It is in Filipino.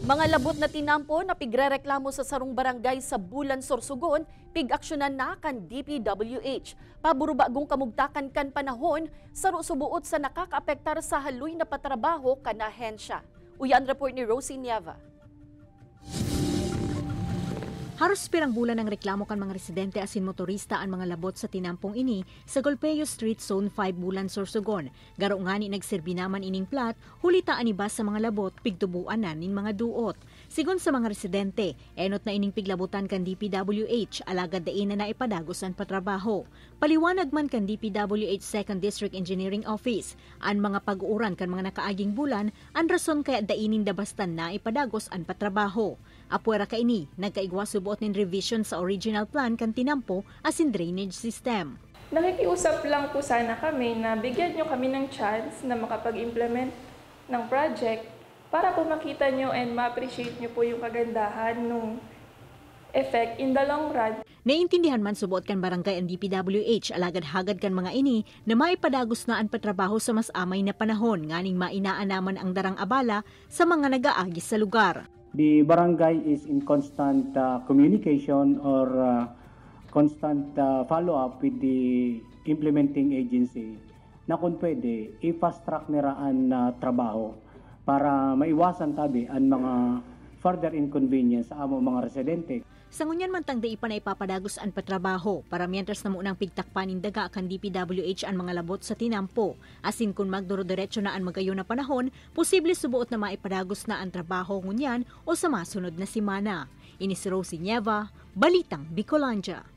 Mga labot na tinampo na pigrereklamo sa sarong barangay sa Bulan, Sorsogon, pig-aksyonan na kan DPWH. Paburubagong kamugtakan kan panahon, saru-subuot sa nakakaapektar sa haloy na patrabaho kan ahensya. Uyan report ni Rosie Nieva. Haros pirang bulan ang reklamo kan mga residente asin motorista ang mga labot sa tinampong ini sa Golpeo Street Zone 5 Bulan, Sorsogon. Garo nga ni nagserbi naman ining plat, hulitaan ibas sa mga labot pigtubuan na nin mga duot. Sigon sa mga residente, enot na ining piglabutan kan DPWH, alagad dain na naipadagos ang patrabaho. Paliwanag man kan DPWH 2nd District Engineering Office, ang mga pag-uuran kan mga nakaaging bulan, ang rason kaya dainin dabastan na ipadagos ang patrabaho. Apuera kaini, nagkaigwa subuot nin revision sa original plan kan tinampo asin drainage system. Nakikiusap lang po sana kami na bigyan nyo kami ng chance na makapag-implement ng project para po makita nyo and ma-appreciate nyo po yung kagandahan ng effect in the long run. Naiintindihan man subuot kan barangay ang DPWH, alagad hagad kan mga ini na maipadagos na ang patrabaho sa mas amay na panahon, nganing mainaan naman ang darang abala sa mga nag-aagis sa lugar. The barangay is in constant communication or constant follow-up with the implementing agency na kung pwede, i-fast track nila ang trabaho para maiwasan tabi ang mga further inconvenience sa among mga residente. Sa ngunyan man tang daipa na ipapadagos ang patrabaho para mientras na munang pigtakpanin daga kan DPWH ang mga labot sa tinampo. Asin kung magduro-diretso na ang magayon na panahon, posible subuot na maipadagos na ang trabaho ngunyan o sa masunod na simana. Ini si Rosie Nieva, Balitang Bicolanja.